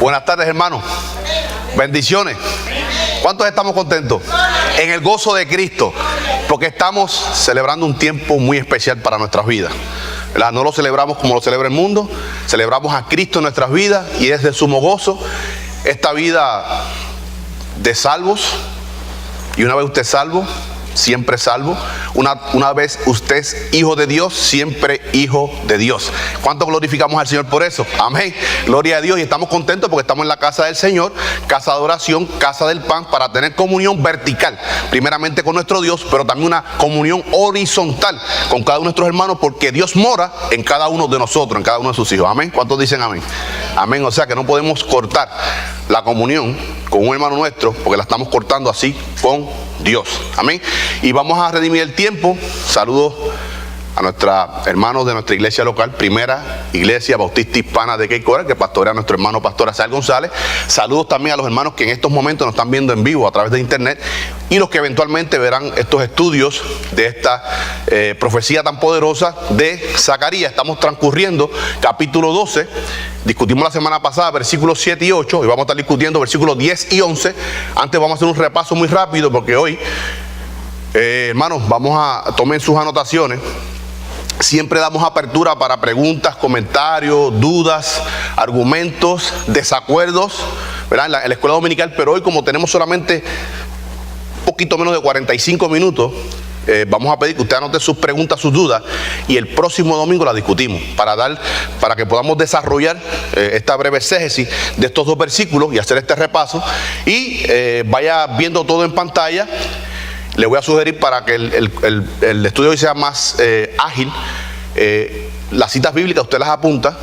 Buenas tardes, hermanos. Bendiciones. ¿Cuántos estamos contentos? En el gozo de Cristo, porque estamos celebrando un tiempo muy especial para nuestras vidas, ¿verdad? No lo celebramos como lo celebra el mundo, celebramos a Cristo en nuestras vidas y es de sumo gozo esta vida de salvos. Y una vez usted es salvo, siempre salvo. Una vez usted es hijo de Dios, siempre hijo de Dios. ¿Cuánto glorificamos al Señor por eso? Amén. Gloria a Dios. Y estamos contentos porque estamos en la casa del Señor, casa de oración, casa del pan, para tener comunión vertical, primeramente con nuestro Dios, pero también una comunión horizontal con cada uno de nuestros hermanos, porque Dios mora en cada uno de nosotros, en cada uno de sus hijos. Amén. ¿Cuántos dicen amén? Amén. O sea que no podemos cortar la comunión con un hermano nuestro, porque la estamos cortando así con Dios. Amén. Y vamos a redimir el tiempo. Saludos a nuestros hermanos de nuestra iglesia local, Primera Iglesia Bautista Hispana de Cape Coral, que pastorea nuestro hermano pastor Azael González. Saludos también a los hermanos que en estos momentos nos están viendo en vivo a través de internet y los que eventualmente verán estos estudios de esta profecía tan poderosa de Zacarías. Estamos transcurriendo capítulo 12. Discutimos la semana pasada versículos 7 y 8 y vamos a estar discutiendo versículos 10 y 11. Antes vamos a hacer un repaso muy rápido porque hoy, hermanos, tomen sus anotaciones. Siempre damos apertura para preguntas, comentarios, dudas, argumentos, desacuerdos, ¿verdad? En la escuela dominical, pero hoy, como tenemos solamente un poquito menos de 45 minutos, vamos a pedir que usted anote sus preguntas, sus dudas, y el próximo domingo las discutimos para que podamos desarrollar esta breve exégesis de estos dos versículos y hacer este repaso y vaya viendo todo en pantalla. Le voy a sugerir, para que el estudio hoy sea más ágil, las citas bíblicas usted las apunta.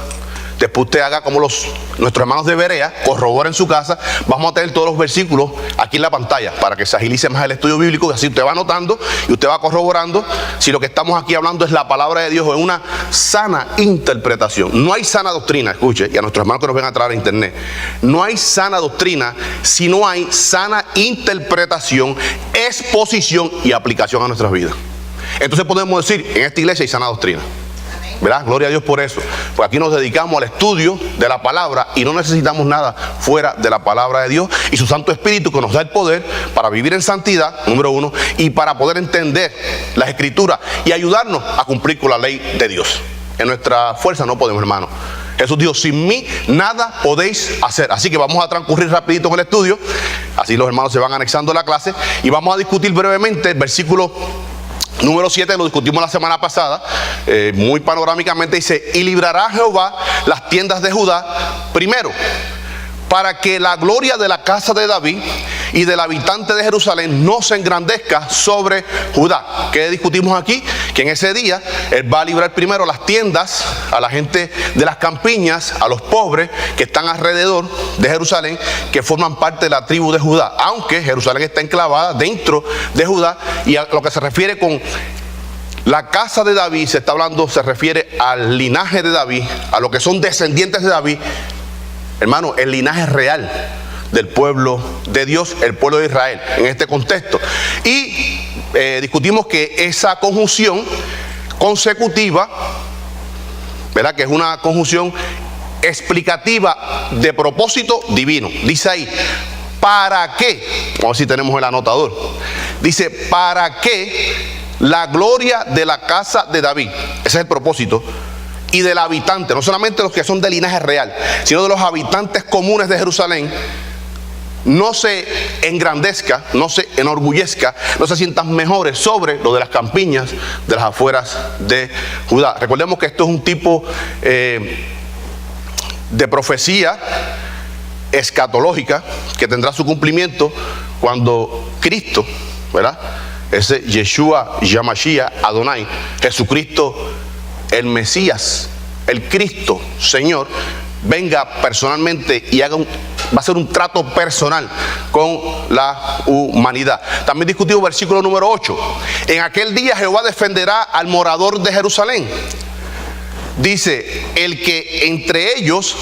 Después usted haga como nuestros hermanos de Berea, corrobora en su casa. Vamos a tener todos los versículos aquí en la pantalla para que se agilice más el estudio bíblico. Y así usted va anotando y usted va corroborando si lo que estamos aquí hablando es la palabra de Dios o es una sana interpretación. No hay sana doctrina, escuche, y a nuestros hermanos que nos ven a través de internet, no hay sana doctrina si no hay sana interpretación, exposición y aplicación a nuestras vidas. Entonces podemos decir, en esta iglesia hay sana doctrina, ¿verdad? Gloria a Dios por eso. Pues aquí nos dedicamos al estudio de la palabra y no necesitamos nada fuera de la palabra de Dios y su Santo Espíritu, que nos da el poder para vivir en santidad, número uno, y para poder entender las Escrituras y ayudarnos a cumplir con la ley de Dios. En nuestra fuerza no podemos, hermano. Jesús dijo, sin mí nada podéis hacer. Así que vamos a transcurrir rapidito con el estudio. Así los hermanos se van anexando la clase y vamos a discutir brevemente el versículo número 7, lo discutimos la semana pasada, muy panorámicamente. Dice, y librará Jehová las tiendas de Judá primero, para que la gloria de la casa de David y del habitante de Jerusalén no se engrandezca sobre Judá. ¿Qué discutimos aquí? Que en ese día Él va a librar primero las tiendas a la gente de las campiñas, a los pobres que están alrededor de Jerusalén, que forman parte de la tribu de Judá, aunque Jerusalén está enclavada dentro de Judá. Y a lo que se refiere con la casa de David, se refiere al linaje de David, a lo que son descendientes de David, hermano, el linaje real del pueblo de Dios, el pueblo de Israel, en este contexto. Y discutimos que esa conjunción consecutiva, ¿verdad?, que es una conjunción explicativa de propósito divino. Dice ahí, ¿para qué? Vamos a ver si tenemos el anotador. Dice, ¿para qué la gloria de la casa de David? Ese es el propósito. Y del habitante, no solamente los que son de linaje real, sino de los habitantes comunes de Jerusalén, no se engrandezca, no se enorgullezca, no se sientan mejores sobre lo de las campiñas de las afueras de Judá. Recordemos que esto es un tipo de profecía escatológica que tendrá su cumplimiento cuando Cristo, ¿verdad?, ese Yeshua, Yamashia, Adonai, Jesucristo, el Mesías, el Cristo, Señor, venga personalmente y va a ser un trato personal con la humanidad. También discutimos versículo número 8. En aquel día Jehová defenderá al morador de Jerusalén. Dice, el que entre ellos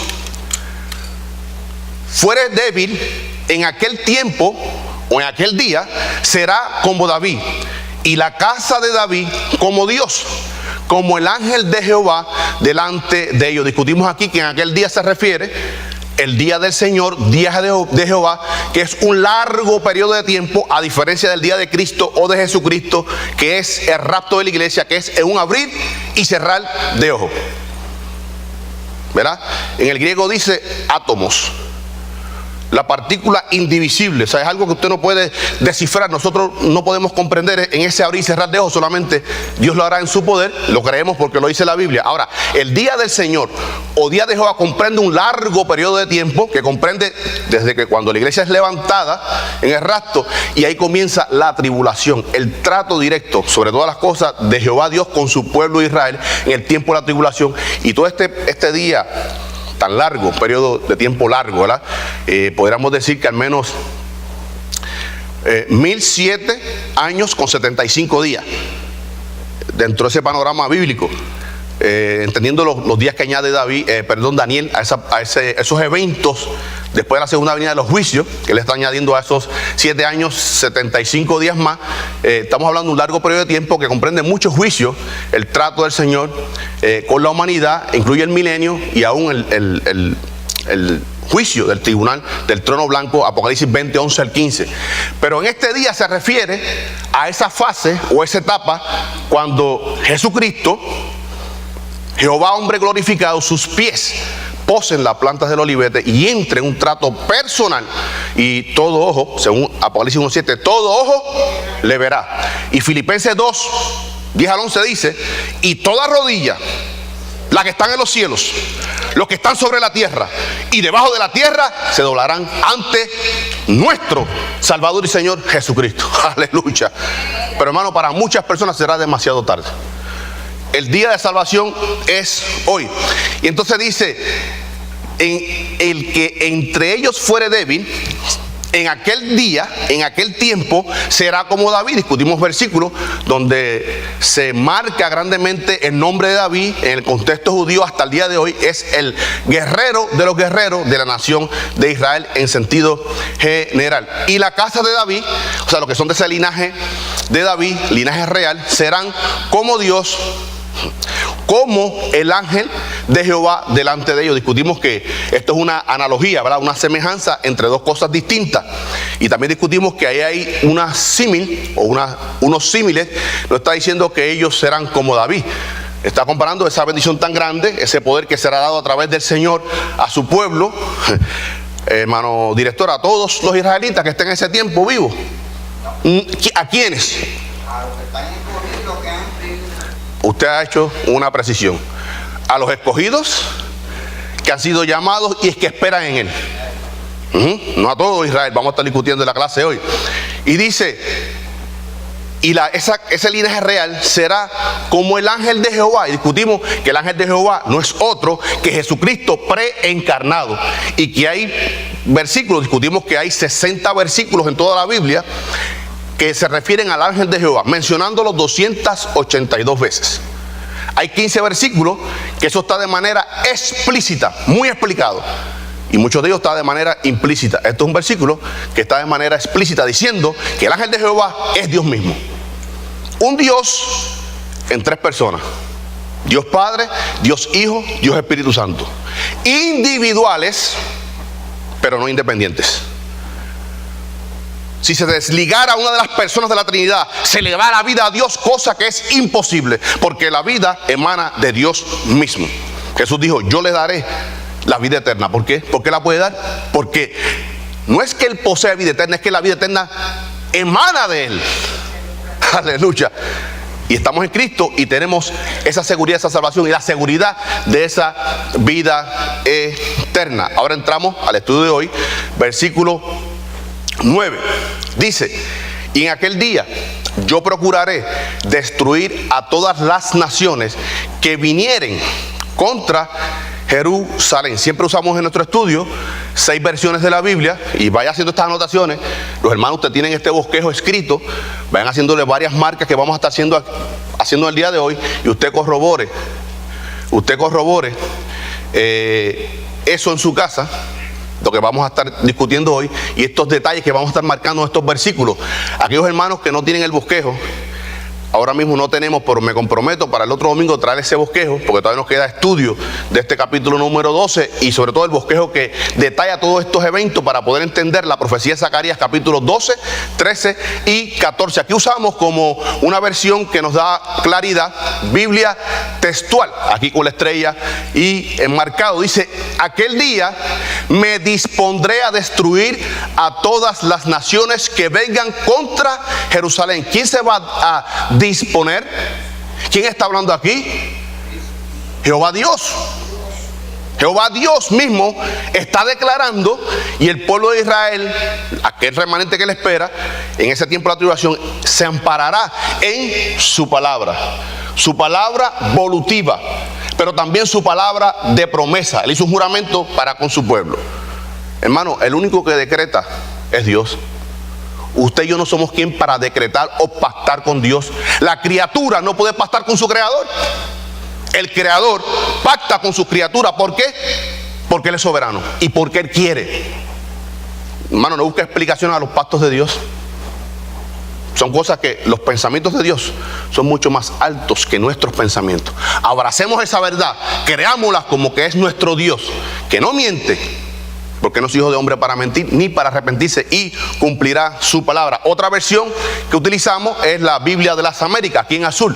fuere débil en aquel tiempo o en aquel día será como David, y la casa de David como Dios, como el ángel de Jehová delante de ellos. Discutimos aquí que en aquel día se refiere el día del Señor, día de Jehová, que es un largo periodo de tiempo, a diferencia del día de Cristo o de Jesucristo, que es el rapto de la iglesia, que es en un abrir y cerrar de ojos. ¿Verdad? En el griego dice átomos, la partícula indivisible. O sea, es algo que usted no puede descifrar. Nosotros no podemos comprender en ese abrir y cerrar de ojos. Solamente Dios lo hará en su poder. Lo creemos porque lo dice la Biblia. Ahora, el día del Señor o día de Jehová comprende un largo periodo de tiempo, que comprende desde que cuando la iglesia es levantada en el rapto, y ahí comienza la tribulación, el trato directo sobre todas las cosas de Jehová Dios con su pueblo Israel en el tiempo de la tribulación. Y todo este día tan largo, periodo de tiempo largo, ¿verdad? Podríamos decir que al menos 1007 años con 75 días dentro de ese panorama bíblico, entendiendo los días que añade Daniel a esos eventos después de la segunda venida de los juicios, que le está añadiendo a esos 7 años 75 días más. Estamos hablando de un largo periodo de tiempo que comprende muchos juicios, el trato del Señor con la humanidad, incluye el milenio y aún el juicio del tribunal del trono blanco, Apocalipsis 20, 11 al 15. Pero en este día se refiere a esa fase o esa etapa cuando Jesucristo, Jehová hombre glorificado, sus pies posen las plantas del olivete y entre en un trato personal, y todo ojo, según Apocalipsis 1:7, todo ojo le verá. Y Filipenses 2, 10 al 11 dice: y toda rodilla, las que están en los cielos, los que están sobre la tierra y debajo de la tierra, se doblarán ante nuestro Salvador y Señor Jesucristo. Aleluya. Pero hermano, para muchas personas será demasiado tarde. El día de salvación es hoy. Y entonces dice: en el que entre ellos fuere débil, en aquel día, en aquel tiempo, será como David. Discutimos versículos donde se marca grandemente el nombre de David. En el contexto judío hasta el día de hoy es el guerrero de los guerreros de la nación de Israel en sentido general. Y la casa de David, o sea, los que son de ese linaje de David, linaje real, serán como Dios, como el ángel de Jehová delante de ellos. Discutimos que esto es una analogía, ¿verdad? Una semejanza entre dos cosas distintas. Y también discutimos que ahí hay una símil o unos símiles. No está diciendo que ellos serán como David. Está comparando esa bendición tan grande, ese poder que será dado a través del Señor a su pueblo. Hermano director, a todos los israelitas que estén en ese tiempo vivos. ¿A quiénes? A los que están escogidos, que han sido. Usted ha hecho una precisión. A los escogidos que han sido llamados y es que esperan en Él. No a todo Israel. Vamos a estar discutiendo en la clase hoy. Y dice: y ese linaje real será como el ángel de Jehová. Y discutimos que el ángel de Jehová no es otro que Jesucristo preencarnado. Y que hay versículos, discutimos que hay 60 versículos en toda la Biblia que se refieren al ángel de Jehová, mencionándolo 282 veces. Hay 15 versículos que eso está de manera explícita, muy explicado. Y muchos de ellos está de manera implícita. Esto es un versículo que está de manera explícita diciendo que el ángel de Jehová es Dios mismo. Un Dios en 3 personas: Dios Padre, Dios Hijo, Dios Espíritu Santo. Individuales, pero no independientes. Si se desligara una de las personas de la Trinidad, se le da la vida a Dios, cosa que es imposible, porque la vida emana de Dios mismo. Jesús dijo: yo le daré la vida eterna. ¿Por qué? ¿Por qué la puede dar? Porque no es que Él posea vida eterna, es que la vida eterna emana de Él. Aleluya. Y estamos en Cristo y tenemos esa seguridad, esa salvación y la seguridad de esa vida eterna. Ahora entramos al estudio de hoy, versículo 9. Dice: y en aquel día yo procuraré destruir a todas las naciones que vinieren contra Jerusalén. Siempre usamos en nuestro estudio 6 versiones de la Biblia, y vaya haciendo estas anotaciones. Los hermanos, ustedes tienen este bosquejo escrito, vayan haciéndole varias marcas que vamos a estar haciendo el día de hoy, y usted corrobore eso en su casa, lo que vamos a estar discutiendo hoy y estos detalles que vamos a estar marcando en estos versículos. Aquellos hermanos que no tienen el bosquejo, Ahora mismo no tenemos, pero me comprometo para el otro domingo traer ese bosquejo, porque todavía nos queda estudio de este capítulo número 12 y sobre todo el bosquejo que detalla todos estos eventos para poder entender la profecía de Zacarías capítulos 12, 13 y 14. Aquí usamos como una versión que nos da claridad, Biblia textual, aquí con la estrella y enmarcado. Dice, aquel día me dispondré a destruir a todas las naciones que vengan contra Jerusalén. ¿Quién se va a disponer? ¿Quién está hablando aquí? Jehová Dios. Jehová Dios mismo está declarando, y el pueblo de Israel, aquel remanente que le espera en ese tiempo de la tribulación, se amparará en su palabra volutiva, pero también su palabra de promesa. Él hizo un juramento para con su pueblo. Hermano, el único que decreta es Dios. Usted y yo no somos quien para decretar o pactar con Dios. La criatura no puede pactar con su creador. El creador pacta con su criatura. ¿Por qué? Porque Él es soberano y porque Él quiere. Hermano, no busque explicaciones a los pactos de Dios. Son cosas que los pensamientos de Dios son mucho más altos que nuestros pensamientos. Abracemos esa verdad, creámosla como que es nuestro Dios, que no miente, porque no es hijo de hombre para mentir, ni para arrepentirse, y cumplirá su palabra. Otra versión que utilizamos es la Biblia de las Américas, aquí en azul.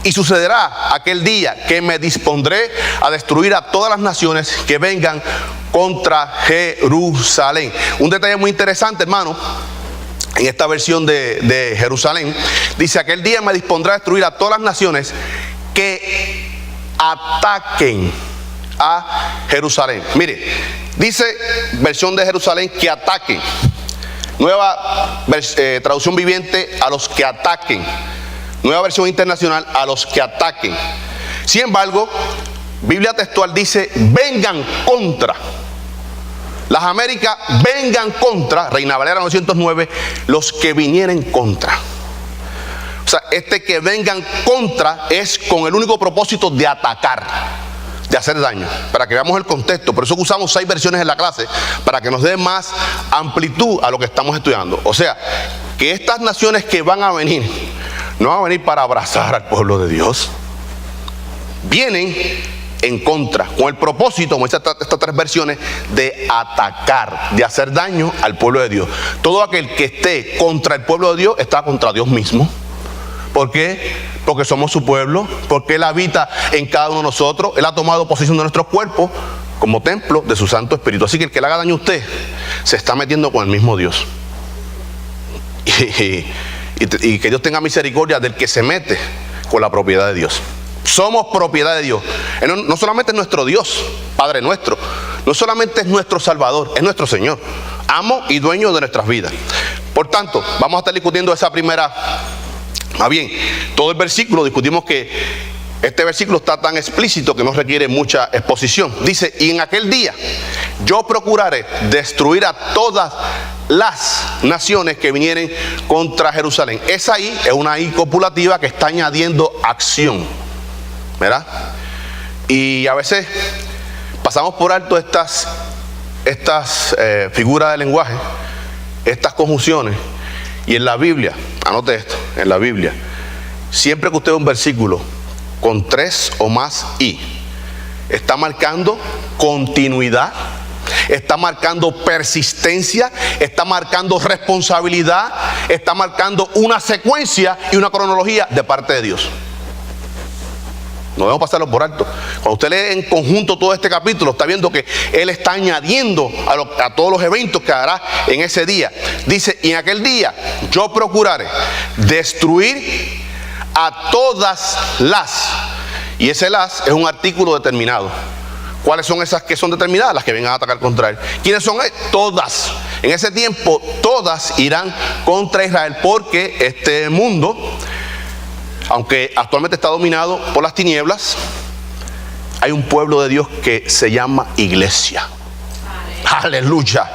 Y sucederá aquel día que me dispondré a destruir a todas las naciones que vengan contra Jerusalén. Un detalle muy interesante, hermano, en esta versión de Jerusalén, dice, aquel día me dispondré a destruir a todas las naciones que ataquen a Jerusalén. Mire, dice versión de Jerusalén que ataquen. Nueva traducción viviente, a los que ataquen. Nueva versión internacional, a los que ataquen. Sin embargo, Biblia textual dice, vengan contra. Las Américas, vengan contra, Reina Valera 909, los que vinieren contra. O sea, este que vengan contra es con el único propósito de atacar, de hacer daño, para que veamos el contexto. Por eso usamos 6 versiones en la clase, para que nos dé más amplitud a lo que estamos estudiando. O sea, que estas naciones que van a venir, no van a venir para abrazar al pueblo de Dios. Vienen en contra, con el propósito, como estas 3 versiones, de atacar, de hacer daño al pueblo de Dios. Todo aquel que esté contra el pueblo de Dios está contra Dios mismo. ¿Por qué? Porque somos su pueblo, porque Él habita en cada uno de nosotros. Él ha tomado posesión de nuestros cuerpos como templo de su Santo Espíritu. Así que el que le haga daño a usted se está metiendo con el mismo Dios. Y que Dios tenga misericordia del que se mete con la propiedad de Dios. Somos propiedad de Dios. No solamente es nuestro Dios, Padre nuestro, no solamente es nuestro Salvador, es nuestro Señor, amo y dueño de nuestras vidas. Por tanto, vamos a estar discutiendo esa primera, más bien, todo el versículo. Discutimos que este versículo está tan explícito que no requiere mucha exposición. Dice, y en aquel día yo procuraré destruir a todas las naciones que vinieren contra Jerusalén. Esa ahí es una I copulativa que está añadiendo acción, ¿verdad? Y a veces pasamos por alto estas figuras de lenguaje, estas conjunciones. Y en la Biblia, anote esto, en la Biblia, siempre que usted ve un versículo con 3 o más I, está marcando continuidad, está marcando persistencia, está marcando responsabilidad, está marcando una secuencia y una cronología de parte de Dios. No debemos pasarlo por alto. Cuando usted lee en conjunto todo este capítulo, está viendo que Él está añadiendo a todos los eventos que hará en ese día. Dice, y en aquel día yo procuraré destruir a todas las. Y ese las es un artículo determinado. ¿Cuáles son esas que son determinadas? Las que vengan a atacar contra Él. ¿Quiénes son? Todas. En ese tiempo todas irán contra Israel, porque este mundo, aunque actualmente está dominado por las tinieblas, hay un pueblo de Dios que se llama iglesia. Aleluya.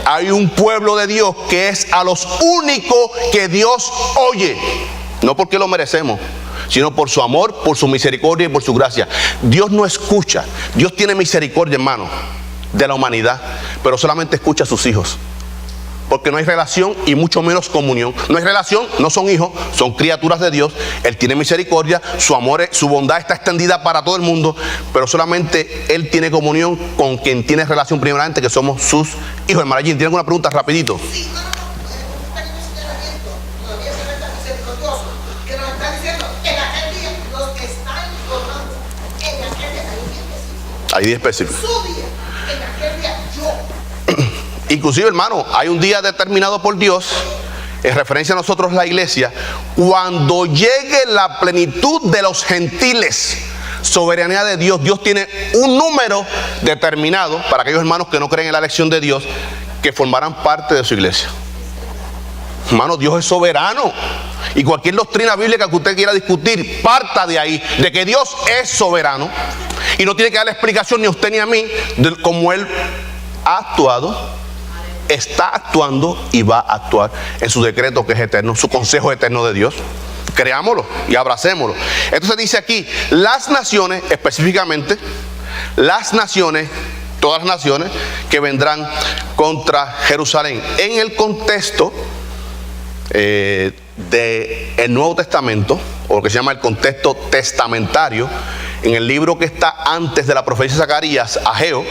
Hay un pueblo de Dios que es a los únicos que Dios oye. No porque lo merecemos, sino por su amor, por su misericordia y por su gracia. Dios no escucha. Dios tiene misericordia, hermano, de la humanidad, pero solamente escucha a sus hijos. porque no hay relación y mucho menos comunión. No hay relación, no son hijos, son criaturas de Dios. Él tiene misericordia, su amor, su bondad está extendida para todo el mundo, pero solamente Él tiene comunión con quien tiene relación primeramente, que somos sus hijos. Hermana Jean, ¿tiene alguna pregunta rapidito? Sí, todavía se ve tan misericordioso, que nos está diciendo, en aquel día, los que están informando, en aquel día, hay 10 específicos. Su día, en aquel día, yo. Inclusive, hermano, hay un día determinado por Dios, en referencia a nosotros la iglesia, cuando llegue la plenitud de los gentiles. Soberanía de Dios. Dios tiene un número determinado para aquellos hermanos que no creen en la elección de Dios, que formarán parte de su iglesia. Hermano, Dios es soberano. Y cualquier doctrina bíblica que usted quiera discutir, parta de ahí, de que Dios es soberano. Y no tiene que darle explicación ni a usted ni a mí de cómo Él ha actuado, está actuando y va a actuar en su decreto que es eterno, su consejo eterno de Dios. Creámoslo y abracémoslo. Entonces dice aquí, las naciones, específicamente, las naciones, todas las naciones que vendrán contra Jerusalén. En el contexto del Nuevo Testamento, o lo que se llama el contexto testamentario, en el libro que está antes de la profecía de Zacarías, Ageo,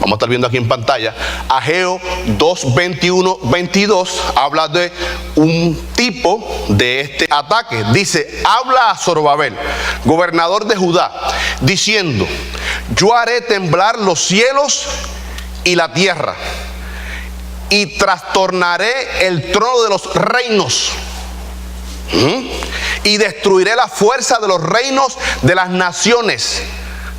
vamos a estar viendo aquí en pantalla, Ageo 2, 21, 22, habla de un tipo de este ataque. Dice, habla a Zorobabel, gobernador de Judá, diciendo, yo haré temblar los cielos y la tierra, y trastornaré el trono de los reinos. Y destruiré la fuerza de los reinos de las naciones.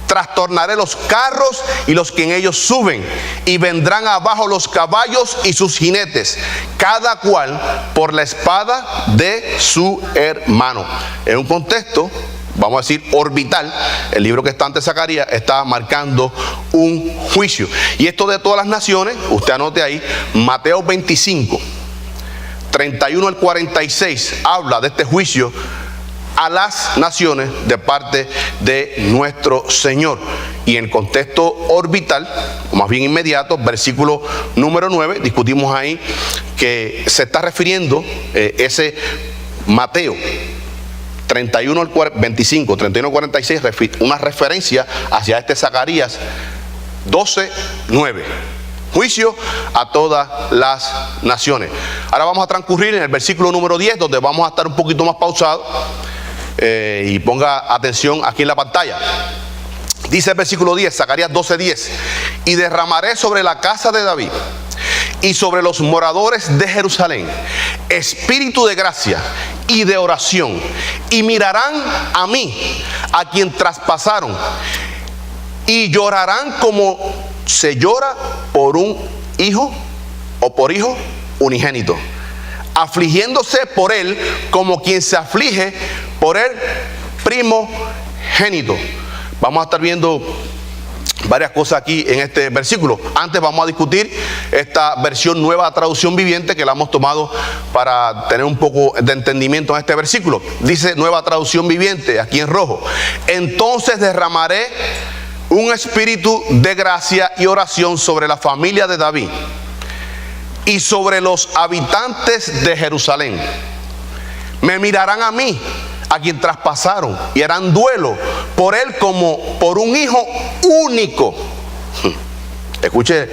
Trastornaré los carros y los que en ellos suben, y vendrán abajo los caballos y sus jinetes, cada cual por la espada de su hermano. En un contexto, vamos a decir, orbital, el libro que está antes de Zacarías está marcando un juicio. Y esto de todas las naciones, usted anote ahí, Mateo 25, 31 al 46, habla de este juicio a las naciones de parte de nuestro Señor. Y en el contexto orbital, o más bien inmediato, versículo número 9, discutimos ahí que se está refiriendo ese Mateo 31 al 25, 31 al 46, una referencia hacia este Zacarías 12, 9. Juicio a todas las naciones. Ahora vamos a transcurrir en el versículo número 10, donde vamos a estar un poquito más pausados. Y ponga atención aquí en la pantalla. Dice el versículo 10, Zacarías 12:10: y derramaré sobre la casa de David y sobre los moradores de Jerusalén espíritu de gracia y de oración, y mirarán a mí, a quien traspasaron, y llorarán como se llora por un hijo o por hijo unigénito, afligiéndose por él como quien se aflige por el primogénito. Vamos a estar viendo varias cosas aquí en este versículo. Antes vamos a discutir esta versión nueva traducción viviente, que la hemos tomado para tener un poco de entendimiento en este versículo. Dice nueva traducción viviente, aquí en rojo: entonces derramaré un espíritu de gracia y oración sobre la familia de David y sobre los habitantes de Jerusalén. Me mirarán a mí, a quien traspasaron, y harán duelo por él como por un hijo único. Escuche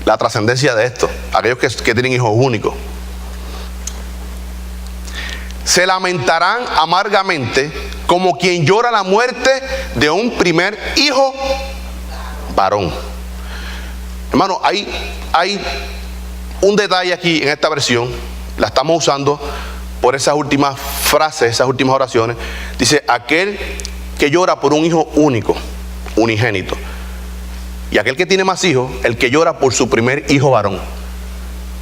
la trascendencia de esto, aquellos que tienen hijos únicos. Se lamentarán amargamente como quien llora la muerte de un primer hijo varón. Hermano, hay un detalle aquí en esta versión, la estamos usando por esas últimas frases, esas últimas oraciones. Dice, aquel que llora por un hijo único, unigénito. Y aquel que tiene más hijos, el que llora por su primer hijo varón.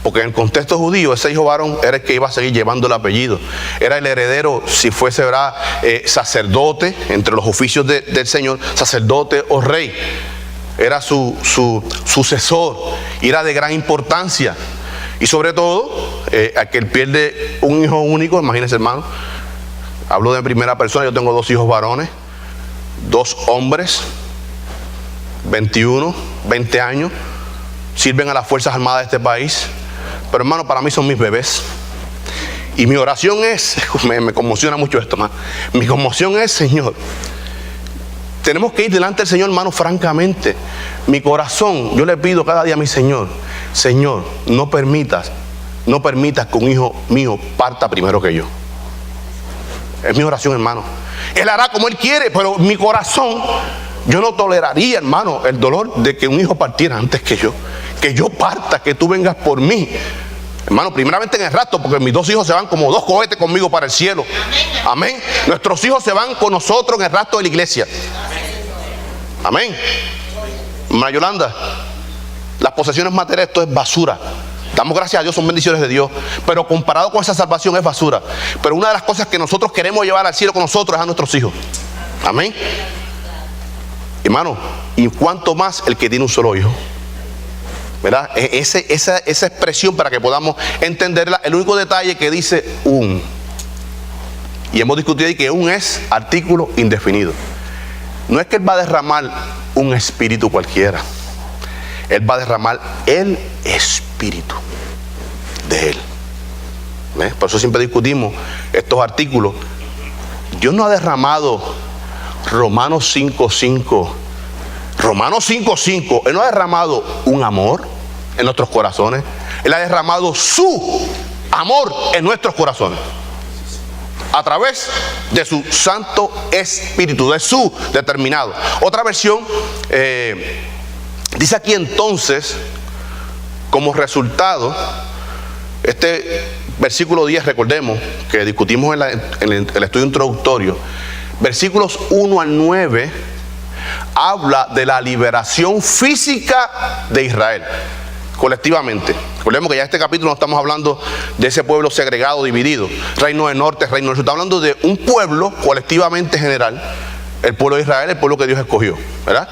Porque en el contexto judío, ese hijo varón era el que iba a seguir llevando el apellido. Era el heredero, si fuese, ¿verdad?, sacerdote, entre los oficios del Señor, sacerdote o rey. Era su sucesor, y era de gran importancia. Y sobre todo, aquel pierde un hijo único, imagínense, hermano. Hablo de primera persona, yo tengo 2 hijos varones, 2 hombres, 21, 20 años, sirven a las Fuerzas Armadas de este país. Pero hermano, para mí son mis bebés. Y mi oración es, me conmociona mucho esto, hermano. Mi conmoción es, Señor, tenemos que ir delante del Señor, hermano, francamente. Mi corazón, yo le pido cada día a mi Señor, Señor, no permitas que un hijo mío parta primero que yo. Es mi oración, hermano. Él hará como Él quiere, pero mi corazón, yo no toleraría, hermano, el dolor de que un hijo partiera antes que yo. Que yo parta, que tú vengas por mí. Hermano, primeramente en el rapto, porque mis 2 hijos se van como 2 cohetes conmigo para el cielo. Amén. Nuestros hijos se van con nosotros en el rapto de la iglesia. Amén. Hermana Yolanda, las posesiones materiales, esto es basura. Damos gracias a Dios, son bendiciones de Dios, pero comparado con esa salvación es basura. Pero una de las cosas que nosotros queremos llevar al cielo con nosotros es a nuestros hijos. Amén. Hermano, y cuánto más el que tiene un solo hijo, ¿verdad? Esa expresión, para que podamos entenderla, el único detalle que dice un, y hemos discutido ahí que un es artículo indefinido. No es que Él va a derramar un espíritu cualquiera. Él va a derramar el espíritu de Él. ¿Ves? Por eso siempre discutimos estos artículos. Dios no ha derramado Romanos 5:5. Romanos 5:5. Él no ha derramado un amor en nuestros corazones. Él ha derramado su amor en nuestros corazones a través de su Santo Espíritu, de su determinado. Otra versión dice aquí entonces, como resultado, este versículo 10, recordemos que discutimos en el estudio introductorio, versículos 1 al 9, habla de la liberación física de Israel, colectivamente. Recordemos que ya en este capítulo no estamos hablando de ese pueblo segregado, dividido, reino del norte, reino del sur. Está hablando de un pueblo colectivamente general, el pueblo de Israel, el pueblo que Dios escogió, ¿verdad?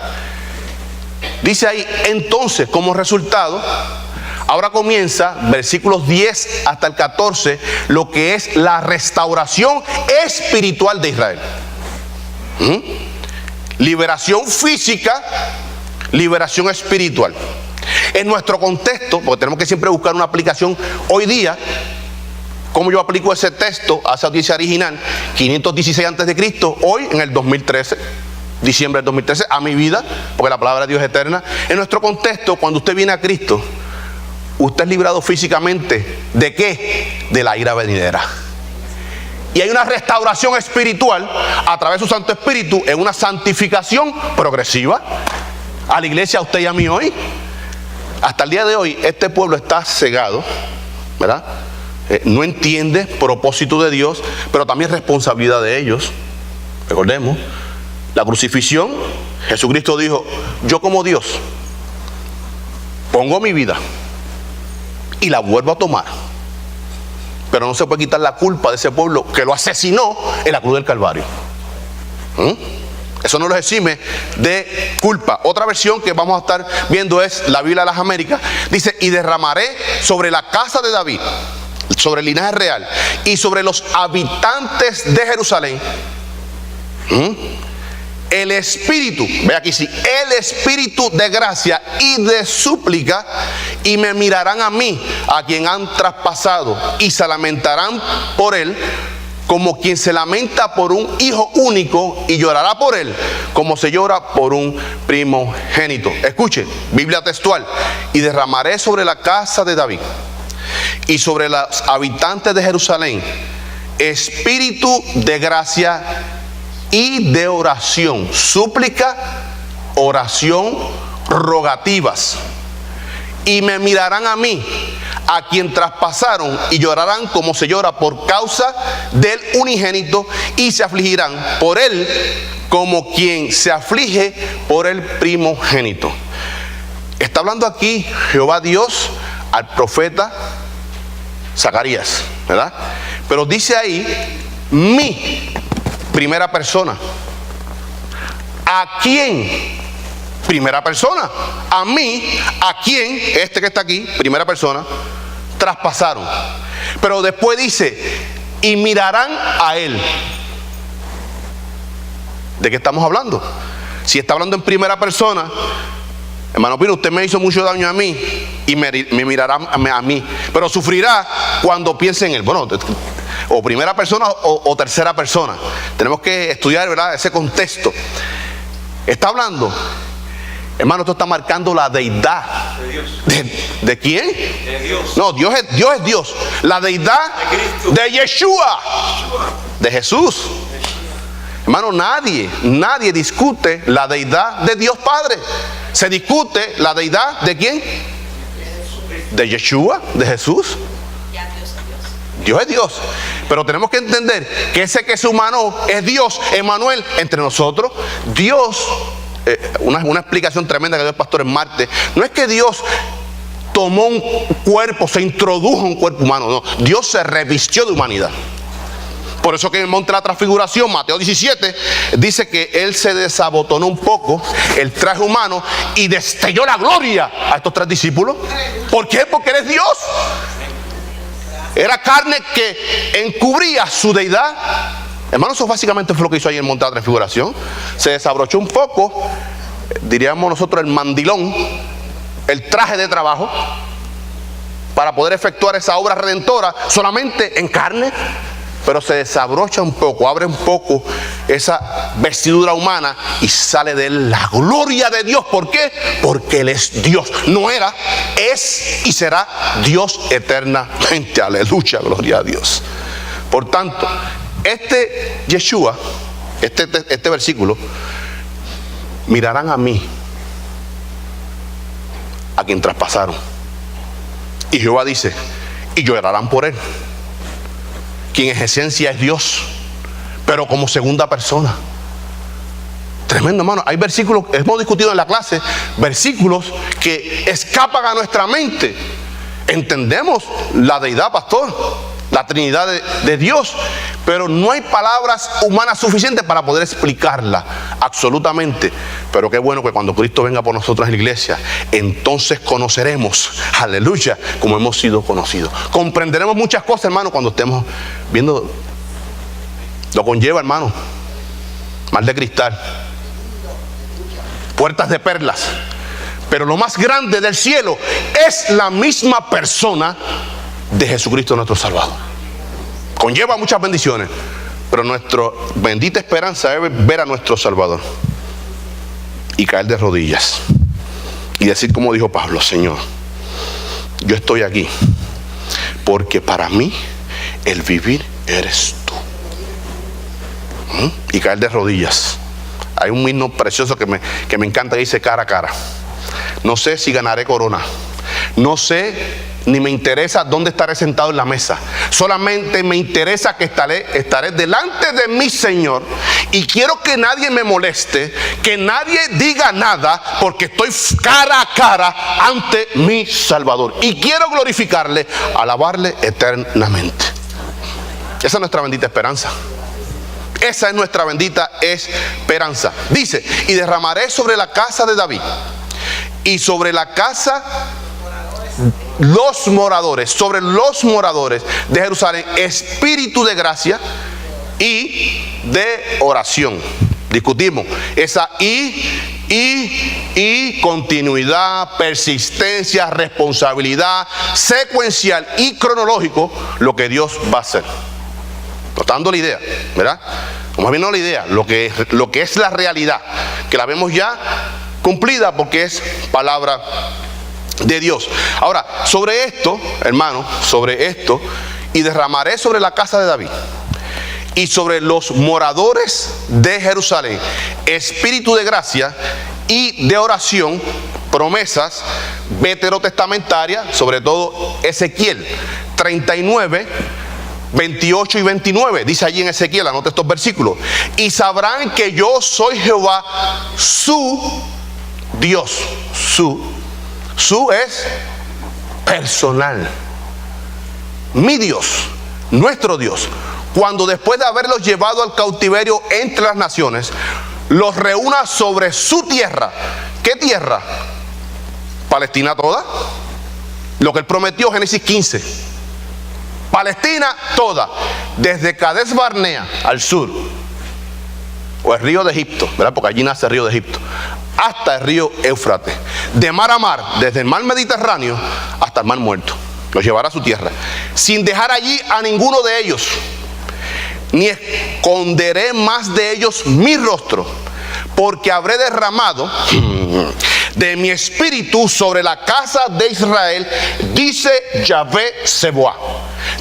Dice ahí, entonces, como resultado, ahora comienza, versículos 10 hasta el 14, lo que es la restauración espiritual de Israel. Liberación física, liberación espiritual. En nuestro contexto, porque tenemos que siempre buscar una aplicación hoy día, ¿cómo yo aplico ese texto a esa audiencia original, 516 a.C., hoy en el 2013? Diciembre del 2013, a mi vida, porque la palabra de Dios es eterna. En nuestro contexto, cuando usted viene a Cristo, usted es librado físicamente, ¿de qué? De la ira venidera. Y hay una restauración espiritual a través de su Santo Espíritu, en una santificación progresiva. A la iglesia, a usted y a mí hoy, hasta el día de hoy, este pueblo está cegado, ¿verdad? No entiende propósito de Dios, pero también responsabilidad de ellos. Recordemos, la crucifixión, Jesucristo dijo, yo como Dios pongo mi vida y la vuelvo a tomar, pero no se puede quitar la culpa de ese pueblo que lo asesinó en la cruz del Calvario. Eso no lo exime de culpa. Otra versión que vamos a estar viendo es la Biblia de las Américas. Dice, y derramaré sobre la casa de David, sobre el linaje real, y sobre los habitantes de Jerusalén, el espíritu, ve aquí sí, el espíritu de gracia y de súplica, y me mirarán a mí, a quien han traspasado, y se lamentarán por él, como quien se lamenta por un hijo único, y llorará por él, como se llora por un primogénito. Escuchen, Biblia textual, y derramaré sobre la casa de David y sobre los habitantes de Jerusalén espíritu de gracia y de oración, súplica, oración, rogativas. Y me mirarán a mí, a quien traspasaron, y llorarán como se llora por causa del unigénito, y se afligirán por él como quien se aflige por el primogénito. Está hablando aquí Jehová Dios al profeta Zacarías, ¿verdad? Pero dice ahí, mi primera persona. ¿A quién? Primera persona. A mí, ¿a quién? Este que está aquí, primera persona, traspasaron. Pero después dice, y mirarán a él. ¿De qué estamos hablando? Si está hablando en primera persona, Hermano Pino, usted me hizo mucho daño a mí y me mirará a mí, pero sufrirá cuando piense en él. Bueno, o primera persona o tercera persona. Tenemos que estudiar, ¿verdad?, ese contexto. Está hablando, hermano, esto está marcando la deidad. ¿De quién? De Dios. No, Dios es Dios. La deidad de Yeshua, de Jesús. Hermano, nadie discute la deidad de Dios Padre. Se discute la deidad de quién? De Yeshua, de Jesús. Dios es Dios. Pero tenemos que entender que ese que es humano es Dios, Emmanuel, entre nosotros. Dios, una explicación tremenda que dio el pastor en Marte, no es que Dios tomó un cuerpo, se introdujo un cuerpo humano, no. Dios se revistió de humanidad. Por eso que en el monte de la transfiguración, Mateo 17, dice que Él se desabotonó un poco el traje humano y destelló la gloria a estos 3 discípulos. ¿Por qué? Porque Él es Dios. Era carne que encubría su deidad. Hermano, eso básicamente fue lo que hizo ahí en el monte de la transfiguración. Se desabrochó un poco, diríamos nosotros, el mandilón, el traje de trabajo, para poder efectuar esa obra redentora solamente en carne. Pero se desabrocha un poco, abre un poco esa vestidura humana y sale de él la gloria de Dios. ¿Por qué? Porque Él es Dios. No era, es y será Dios eternamente. Aleluya, gloria a Dios. Por tanto, este Yeshua, este versículo, mirarán a mí, a quien traspasaron. Y Jehová dice, y llorarán por él, quien en esencia es Dios, pero como segunda persona. Tremendo, hermano. Hay versículos, hemos discutido en la clase, versículos que escapan a nuestra mente. Entendemos la deidad, pastor, la Trinidad de Dios, pero no hay palabras humanas suficientes para poder explicarla absolutamente. Pero qué bueno que cuando Cristo venga por nosotros en la iglesia, entonces conoceremos, aleluya, como hemos sido conocidos. Comprenderemos muchas cosas, hermano, cuando estemos viendo. Lo conlleva, hermano, mar de cristal, puertas de perlas. Pero lo más grande del cielo es la misma persona de Jesucristo nuestro Salvador. Conlleva muchas bendiciones, pero nuestra bendita esperanza es ver a nuestro Salvador y caer de rodillas y decir como dijo Pablo: Señor, yo estoy aquí porque para mí el vivir eres tú. Y caer de rodillas. Hay un himno precioso que me encanta, que dice: cara a cara. No sé si ganaré corona, no sé ni me interesa dónde estaré sentado en la mesa. Solamente me interesa que estaré delante de mi Señor, y quiero que nadie me moleste, que nadie diga nada, porque estoy cara a cara ante mi Salvador y quiero glorificarle, alabarle eternamente. Esa es nuestra bendita esperanza. Esa es nuestra bendita esperanza. Dice: y derramaré sobre la casa de David y sobre la casa sobre los moradores de Jerusalén, espíritu de gracia y de oración. Discutimos esa y continuidad, persistencia, responsabilidad, secuencial y cronológico, lo que Dios va a hacer. Notando la idea, ¿verdad? Como viendo la idea, lo que es la realidad, que la vemos ya cumplida porque es palabra de Dios. Ahora, sobre esto, hermano, sobre esto: y derramaré sobre la casa de David y sobre los moradores de Jerusalén espíritu de gracia y de oración, promesas veterotestamentarias, sobre todo Ezequiel 39, 28 y 29, dice allí en Ezequiel, anote estos versículos: y sabrán que yo soy Jehová, su Dios. Su es personal. Mi Dios, nuestro Dios, cuando después de haberlos llevado al cautiverio entre las naciones, los reúna sobre su tierra. ¿Qué tierra? Palestina toda. Lo que él prometió, Génesis 15. Palestina toda, desde Cades Barnea al sur, o el río de Egipto, ¿verdad? Porque allí nace el río de Egipto, hasta el río Éufrates, de mar a mar, desde el mar Mediterráneo hasta el mar Muerto. Los llevará a su tierra, sin dejar allí a ninguno de ellos, ni esconderé más de ellos mi rostro, porque habré derramado de mi espíritu sobre la casa de Israel, dice Yahvé Sebaot.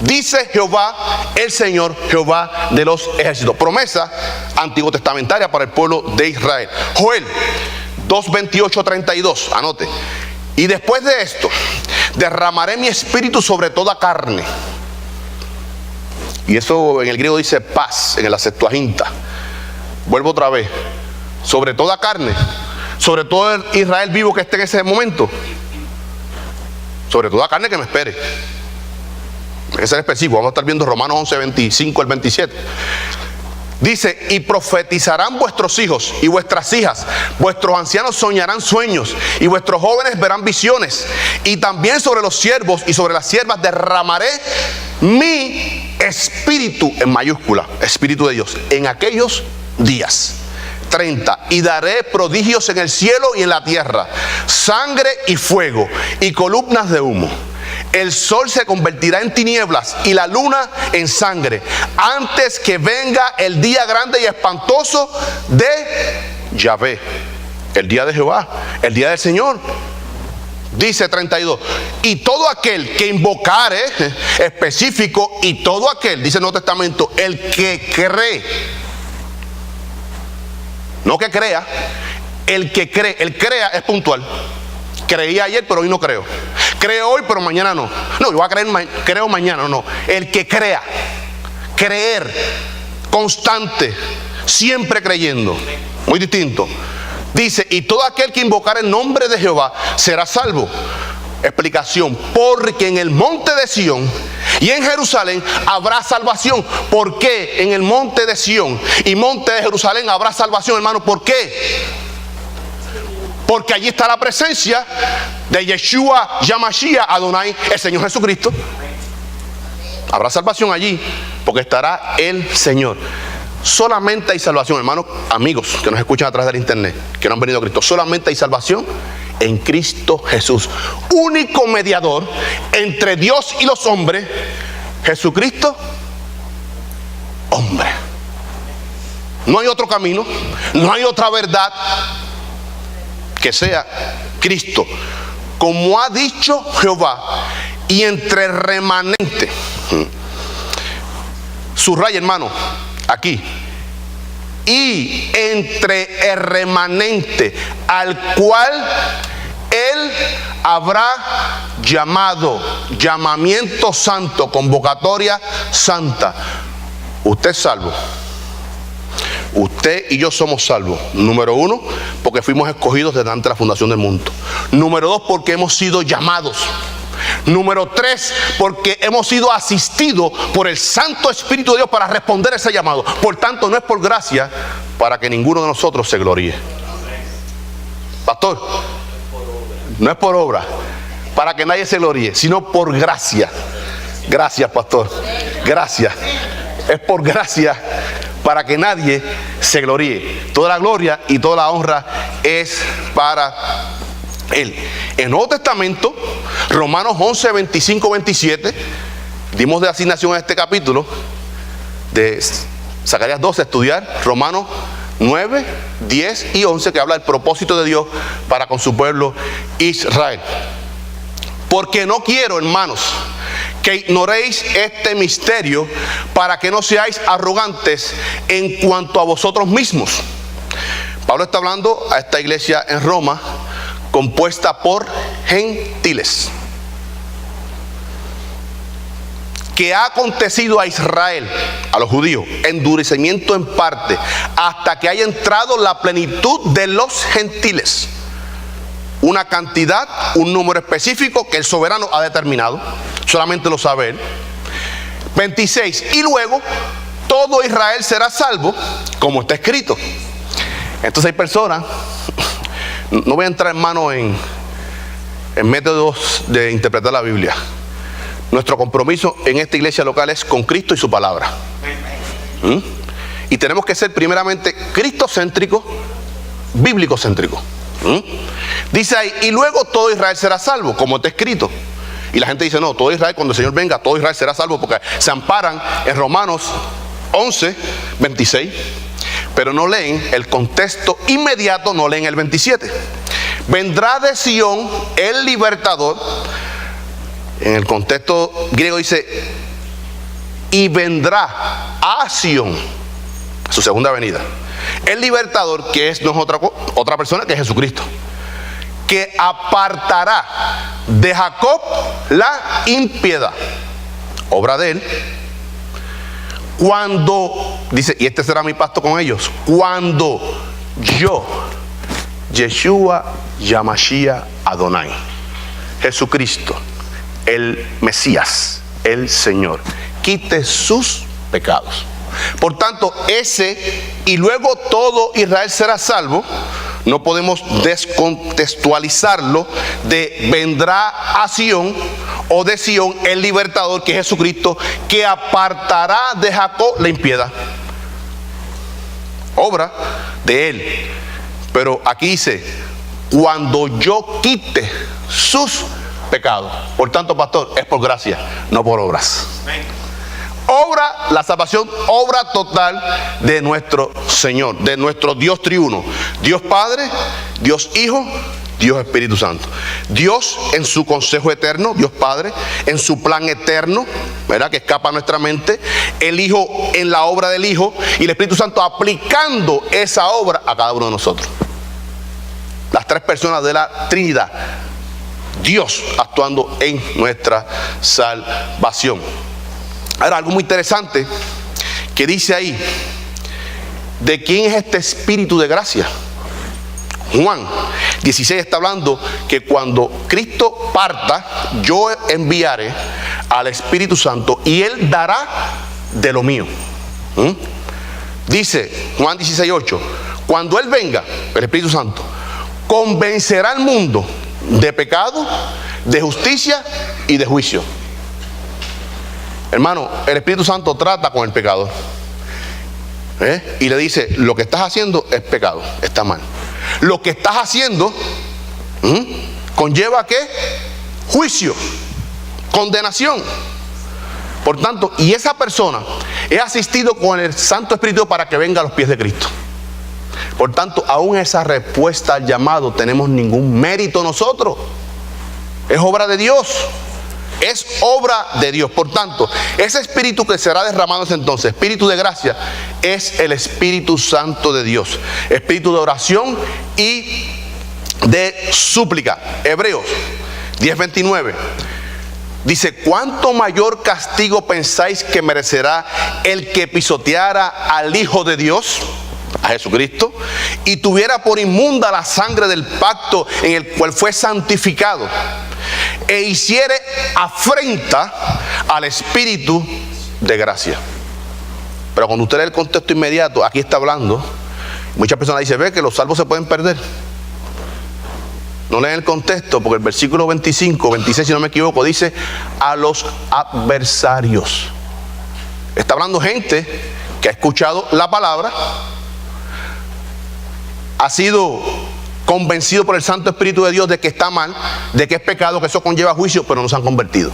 Dice Jehová, el Señor, Jehová de los ejércitos. Promesa antiguo testamentaria para el pueblo de Israel. Joel 2:28-32, anote. Y después de esto, derramaré mi espíritu sobre toda carne. Y eso en el griego dice paz, en la Septuaginta. Vuelvo otra vez. Sobre toda carne. Sobre todo el Israel vivo que esté en ese momento. Sobre toda carne que me espere. Hay que ser específico. Vamos a estar viendo Romanos 11:25 al 27. Dice, y profetizarán vuestros hijos y vuestras hijas, vuestros ancianos soñarán sueños y vuestros jóvenes verán visiones, y también sobre los siervos y sobre las siervas derramaré mi espíritu, en mayúscula, espíritu de Dios, en aquellos días. 30, y daré prodigios en el cielo y en la tierra, sangre y fuego y columnas de humo. El sol se convertirá en tinieblas y la luna en sangre, antes que venga el día grande y espantoso de Yahvé, el día de Jehová, el día del Señor. Dice 32, y todo aquel que invocare, específico, y todo aquel, dice el Nuevo Testamento, el que cree, no que crea, el que cree, el crea es puntual. Creí ayer, pero hoy no creo. Creo hoy, pero mañana no. No, yo voy a creer, creo mañana, no. El que crea, creer, constante, siempre creyendo. Muy distinto. Dice, y todo aquel que invocar el nombre de Jehová será salvo. Explicación, porque en el monte de Sión y en Jerusalén habrá salvación. ¿Por qué en el monte de Sión y monte de Jerusalén habrá salvación, hermano? ¿Por qué? Porque allí está la presencia de Yeshua, Yamashiach, Adonai, el Señor Jesucristo. Habrá salvación allí, porque estará el Señor. Solamente hay salvación, hermanos, amigos que nos escuchan a través del internet, que no han venido a Cristo. Solamente hay salvación en Cristo Jesús, único mediador entre Dios y los hombres. Jesucristo, hombre. No hay otro camino, no hay otra verdad que sea Cristo, como ha dicho Jehová, y entre el remanente, subraya, hermano, aquí, y entre el remanente al cual él habrá llamado, llamamiento santo, convocatoria santa. Usted es salvo. Usted y yo somos salvos. Número 1, porque fuimos escogidos desde antes de la fundación del mundo. Número 2, porque hemos sido llamados. Número 3, porque hemos sido asistidos por el Santo Espíritu de Dios para responder a ese llamado. Por tanto, no es por gracia para que ninguno de nosotros se gloríe. Pastor, no es por obra para que nadie se gloríe, sino por gracia. Gracias, pastor. Gracias. Es por gracia para que nadie se gloríe. Toda la gloria y toda la honra es para Él. En el Nuevo Testamento, Romanos 11, 25, 27, dimos de asignación a este capítulo de Zacarías 12, estudiar Romanos 9, 10 y 11, que habla del propósito de Dios para con su pueblo Israel. Porque no quiero, hermanos, que ignoréis este misterio, para que no seáis arrogantes en cuanto a vosotros mismos. Pablo está hablando a esta iglesia en Roma, compuesta por gentiles, que ha acontecido a Israel, a los judíos, endurecimiento en parte, hasta que haya entrado la plenitud de los gentiles. Una cantidad, un número específico que el soberano ha determinado, solamente lo sabe él. 26, y luego todo Israel será salvo, como está escrito. Entonces hay personas, no voy a entrar, hermano, en métodos de interpretar la Biblia. Nuestro compromiso en esta iglesia local es con Cristo y su palabra. Y tenemos que ser primeramente cristocéntricos, bíblico-céntricos. Dice ahí, y luego todo Israel será salvo, como está escrito. Y la gente dice, no, todo Israel, cuando el Señor venga, todo Israel será salvo, porque se amparan en Romanos 11, 26. Pero no leen el contexto inmediato, no leen el 27. Vendrá de Sión el libertador. En el contexto griego dice, y vendrá a Sión, su segunda venida, el libertador, que no es otra persona que Jesucristo, que apartará de Jacob la impiedad, obra de él. Cuando, dice, y este será mi pacto con ellos, cuando yo, Yeshua Yamashiach Adonai, Jesucristo, el Mesías, el Señor, quite sus pecados. Por tanto, ese y luego todo Israel será salvo, no podemos descontextualizarlo de vendrá a Sión o de Sión el libertador, que es Jesucristo, que apartará de Jacob la impiedad, obra de él. Pero aquí dice, cuando yo quite sus pecados. Por tanto, pastor, es por gracia, no por obras. Obra, la salvación, obra total de nuestro Señor, de nuestro Dios triuno, Dios Padre, Dios Hijo, Dios Espíritu Santo. Dios en su consejo eterno, Dios Padre, en su plan eterno, ¿verdad?, que escapa a nuestra mente. El Hijo en la obra del Hijo, y el Espíritu Santo aplicando esa obra a cada uno de nosotros. Las tres personas de la Trinidad, Dios actuando en nuestra salvación. Ahora, algo muy interesante que dice ahí, ¿de quién es este espíritu de gracia? Juan 16 está hablando que cuando Cristo parta, yo enviaré al Espíritu Santo y Él dará de lo mío. Dice Juan 16:8, cuando Él venga, el Espíritu Santo, convencerá al mundo de pecado, de justicia y de juicio. Hermano, el Espíritu Santo trata con el pecador, y le dice, lo que estás haciendo es pecado, está mal. Lo que estás haciendo conlleva ¿qué? Juicio, condenación. Por tanto, y esa persona es asistido con el Santo Espíritu para que venga a los pies de Cristo. Por tanto, aún esa respuesta al llamado tenemos ningún mérito nosotros. Es obra de Dios. Es obra de Dios. Por tanto, ese espíritu que será derramado entonces, espíritu de gracia, es el Espíritu Santo de Dios. Espíritu de oración y de súplica. Hebreos 10:29 dice, ¿cuánto mayor castigo pensáis que merecerá el que pisoteara al Hijo de Dios, a Jesucristo, y tuviera por inmunda la sangre del pacto en el cual fue santificado, e hiciere afrenta al Espíritu de gracia? Pero cuando usted lee el contexto inmediato, aquí está hablando, muchas personas dicen, ve que los salvos se pueden perder. No leen el contexto, porque el versículo 25, 26 si no me equivoco, dice a los adversarios. Está hablando gente que ha escuchado la palabra, ha sido convencido por el Santo Espíritu de Dios de que está mal, de que es pecado, que eso conlleva juicio, pero no se han convertido.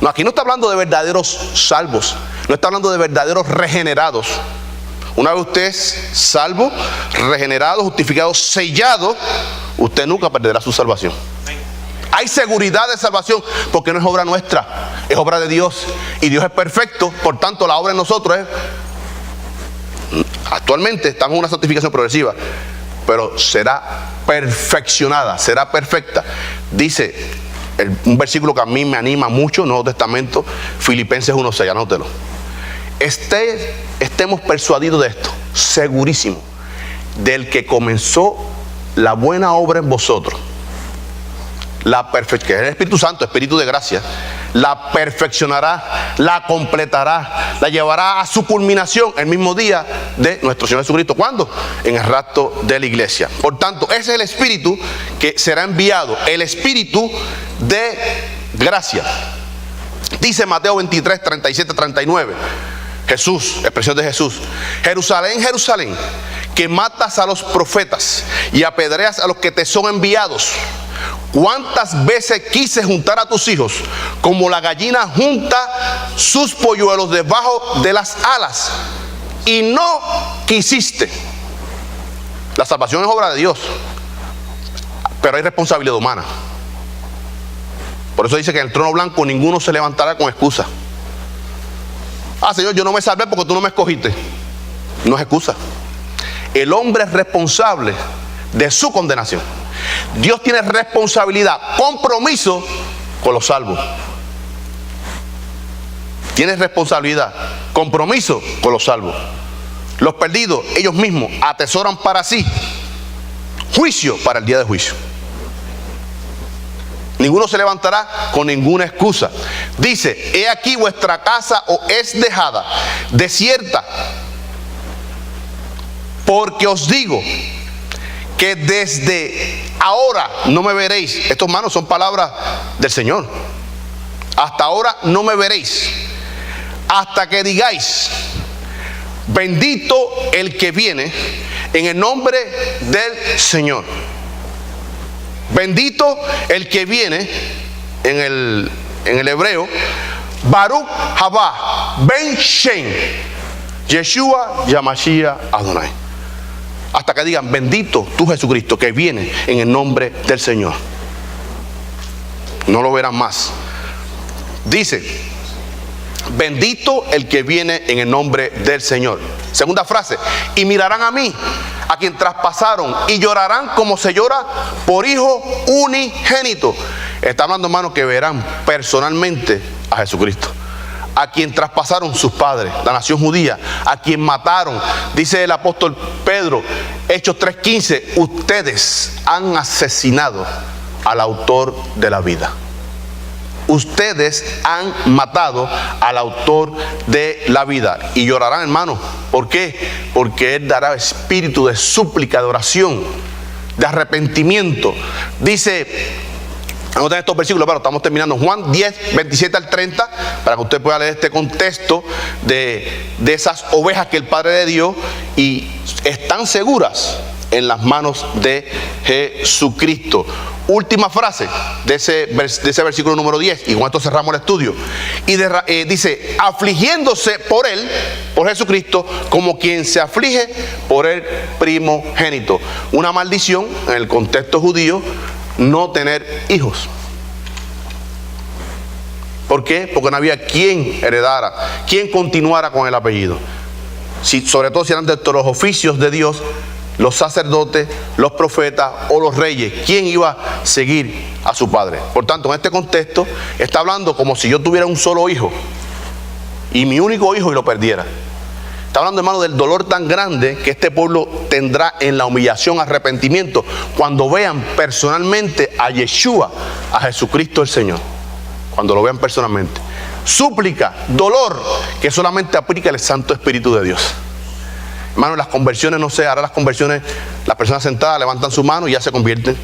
No, aquí no está hablando de verdaderos salvos, no está hablando de verdaderos regenerados. Una vez usted es salvo, regenerado, justificado, sellado, usted nunca perderá su salvación. Hay seguridad de salvación porque no es obra nuestra, es obra de Dios, y Dios es perfecto. Por tanto, la obra en nosotros es, actualmente estamos en una santificación progresiva, pero será perfeccionada, será perfecta. Dice un versículo que a mí me anima mucho, Nuevo Testamento, Filipenses 1:6, anótelo. Estemos persuadidos de esto, segurísimo, del que comenzó la buena obra en vosotros, que es el Espíritu Santo, Espíritu de gracia, la perfeccionará, la completará, la llevará a su culminación el mismo día de nuestro Señor Jesucristo. ¿Cuándo? En el rapto de la iglesia. Por tanto, ese es el Espíritu que será enviado, el Espíritu de gracia. Dice Mateo 23, 37, 39. Jesús, expresión de Jesús: Jerusalén, Jerusalén, que matas a los profetas y apedreas a los que te son enviados. ¿Cuántas veces quise juntar a tus hijos como la gallina junta sus polluelos debajo de las alas? Y no quisiste. La salvación es obra de Dios, pero hay responsabilidad humana. Por eso dice que en el trono blanco ninguno se levantará con excusa. Señor, yo no me salvé porque tú no me escogiste. No es excusa. El hombre es responsable de su condenación. Dios tiene responsabilidad, compromiso con los salvos. Tiene responsabilidad, compromiso con los salvos. Los perdidos, ellos mismos atesoran para sí juicio para el día de juicio. Ninguno se levantará con ninguna excusa. Dice: he aquí vuestra casa os es dejada desierta, porque os digo que desde ahora no me veréis. Estos, hermanos, son palabras del Señor. Hasta ahora no me veréis, hasta que digáis: bendito el que viene en el nombre del Señor. Bendito el que viene, en el hebreo, Baruch haba ben Shem Yeshua Yamashiach Adonai. Hasta que digan: bendito tú, Jesucristo, que viene en el nombre del Señor. No lo verán más. Dice: bendito el que viene en el nombre del Señor. Segunda frase: y mirarán a mí, a quien traspasaron, y llorarán como se llora por hijo unigénito. Está hablando, hermano, que verán personalmente a Jesucristo, a quien traspasaron sus padres, la nación judía, a quien mataron. Dice el apóstol Pedro, Hechos 3:15: ustedes han asesinado al autor de la vida. Ustedes han matado al autor de la vida. Y llorarán, hermano. ¿Por qué? Porque Él dará espíritu de súplica, de oración, de arrepentimiento. Dice, anoten estos versículos, pero estamos terminando. Juan 10, 27 al 30, para que usted pueda leer este contexto de esas ovejas que el Padre le dio y están seguras en las manos de Jesucristo. Última frase de ese versículo número 10, y con esto cerramos el estudio. Y dice: afligiéndose por él, por Jesucristo, como quien se aflige por el primogénito. Una maldición en el contexto judío, no tener hijos. ¿Por qué? Porque no había quien heredara, quien continuara con el apellido. Sobre todo si eran de los oficios de Dios, los sacerdotes, los profetas o los reyes, ¿quién iba a seguir a su padre? Por tanto, en este contexto está hablando como si yo tuviera un solo hijo y mi único hijo y lo perdiera. Está hablando, hermano, del dolor tan grande que este pueblo tendrá en la humillación, arrepentimiento, cuando vean personalmente a Yeshua, a Jesucristo el Señor. Cuando lo vean personalmente. Súplica, dolor, que solamente aplica el Santo Espíritu de Dios. Hermano, las conversiones, no sé, ahora las conversiones, las personas sentadas levantan su mano y ya se convierten.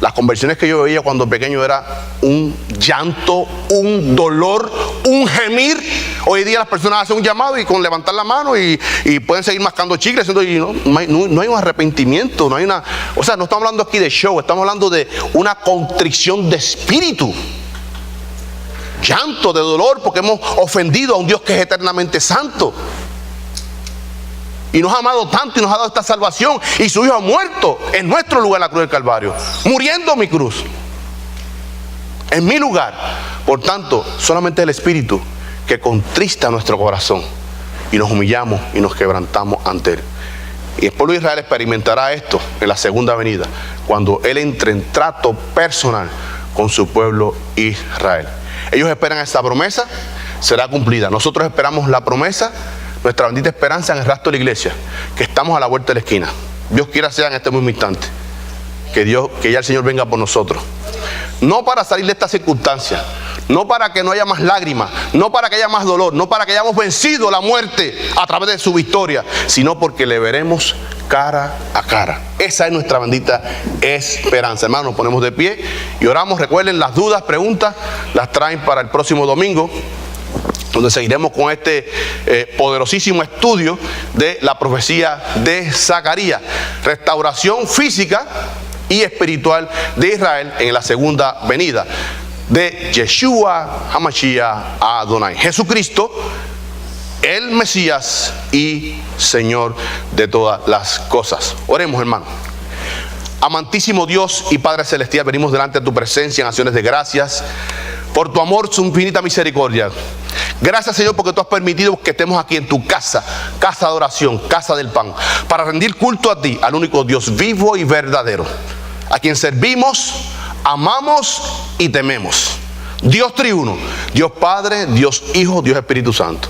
Las conversiones que yo veía cuando pequeño era un llanto, un dolor, un gemir. Hoy día las personas hacen un llamado y con levantar la mano y pueden seguir mascando chicles. Y no hay un arrepentimiento, no hay una... O sea, no estamos hablando aquí de show, estamos hablando de una contrición de espíritu. Llanto de dolor porque hemos ofendido a un Dios que es eternamente santo. Y nos ha amado tanto y nos ha dado esta salvación. Y su Hijo ha muerto en nuestro lugar en la cruz del Calvario, muriendo en mi cruz, en mi lugar. Por tanto, solamente el Espíritu que contrista nuestro corazón y nos humillamos y nos quebrantamos ante Él. Y el pueblo de Israel experimentará esto en la segunda venida, cuando Él entre en trato personal con su pueblo Israel. Ellos esperan esta promesa, será cumplida. Nosotros esperamos la promesa, nuestra bendita esperanza en el rastro de la iglesia, que estamos a la vuelta de la esquina. Dios quiera sea en este mismo instante que ya el Señor venga por nosotros, no para salir de esta circunstancia, no para que no haya más lágrimas, no para que haya más dolor, no para que hayamos vencido la muerte a través de su victoria, sino porque le veremos cara a cara. Esa es nuestra bendita esperanza. Hermanos, nos ponemos de pie y oramos. Recuerden, las dudas, preguntas las traen para el próximo domingo. donde seguiremos con este poderosísimo estudio de la profecía de Zacarías, restauración física y espiritual de Israel en la segunda venida de Yeshua HaMashiach Adonai, Jesucristo, el Mesías y Señor de todas las cosas. Oremos, hermano. Amantísimo Dios y Padre Celestial, venimos delante de tu presencia en acciones de gracias por tu amor, su infinita misericordia. Gracias, Señor, porque tú has permitido que estemos aquí en tu casa, casa de oración, casa del pan, para rendir culto a ti, al único Dios vivo y verdadero, a quien servimos, amamos y tememos. Dios triuno, Dios Padre, Dios Hijo, Dios Espíritu Santo.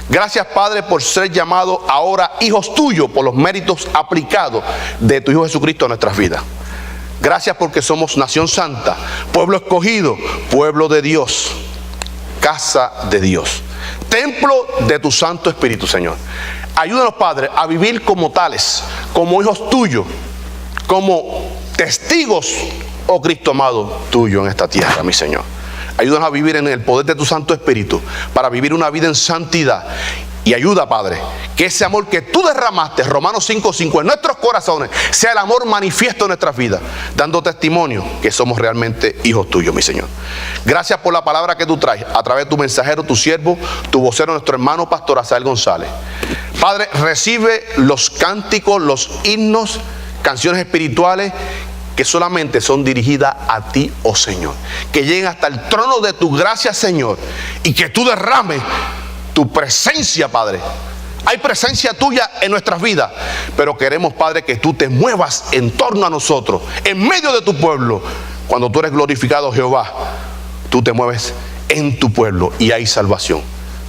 Gracias, Padre, por ser llamados ahora hijos tuyos por los méritos aplicados de tu Hijo Jesucristo a nuestras vidas. Gracias porque somos nación santa, pueblo escogido, pueblo de Dios, casa de Dios, templo de tu Santo Espíritu, Señor. Ayúdanos, Padre, a vivir como tales, como hijos tuyos, como testigos, oh Cristo amado, tuyo en esta tierra, mi Señor. Ayúdanos a vivir en el poder de tu Santo Espíritu, para vivir una vida en santidad. Y ayuda, Padre, que ese amor que tú derramaste, Romanos 5:5, en nuestros corazones, sea el amor manifiesto en nuestras vidas, dando testimonio que somos realmente hijos tuyos, mi Señor. Gracias por la palabra que tú traes, a través de tu mensajero, tu siervo, tu vocero, nuestro hermano Pastor Asael González. Padre, recibe los cánticos, los himnos, canciones espirituales que solamente son dirigidas a ti, oh Señor. Que lleguen hasta el trono de tu gracia, Señor, y que tú derrames tu presencia, Padre. Hay presencia tuya en nuestras vidas, pero queremos, Padre, que tú te muevas en torno a nosotros, en medio de tu pueblo. Cuando tú eres glorificado, Jehová, tú te mueves en tu pueblo y hay salvación.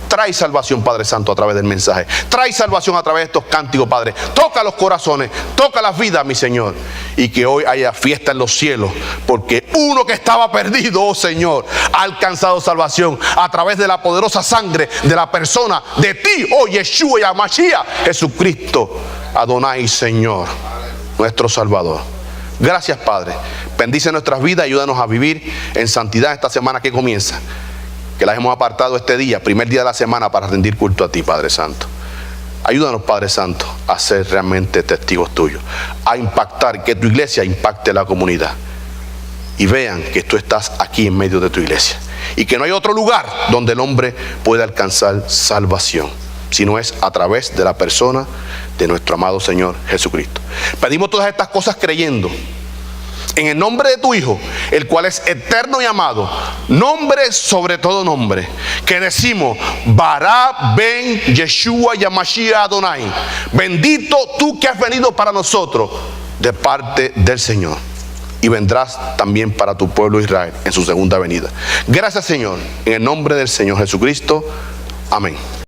Trae salvación, Padre Santo, a través del mensaje. Trae salvación a través de estos cánticos, Padre. Toca los corazones, toca las vidas, mi Señor. Y que hoy haya fiesta en los cielos, porque uno que estaba perdido, oh Señor, ha alcanzado salvación a través de la poderosa sangre de la persona de ti, oh Yeshua y HaMashiach, Jesucristo, Adonai, Señor, nuestro Salvador. Gracias, Padre. Bendice nuestras vidas, ayúdanos a vivir en santidad esta semana que comienza, que las hemos apartado este día, primer día de la semana, para rendir culto a ti, Padre Santo. Ayúdanos, Padre Santo, a ser realmente testigos tuyos, a impactar, que tu iglesia impacte la comunidad y vean que tú estás aquí en medio de tu iglesia y que no hay otro lugar donde el hombre pueda alcanzar salvación, sino es a través de la persona de nuestro amado Señor Jesucristo. Pedimos todas estas cosas creyendo en el nombre de tu Hijo, el cual es eterno y amado, nombre sobre todo nombre, que decimos: Bará ben Yeshua y HaMashiach Adonai. Bendito tú que has venido para nosotros de parte del Señor, y vendrás también para tu pueblo Israel en su segunda venida. Gracias, Señor, en el nombre del Señor Jesucristo. Amén.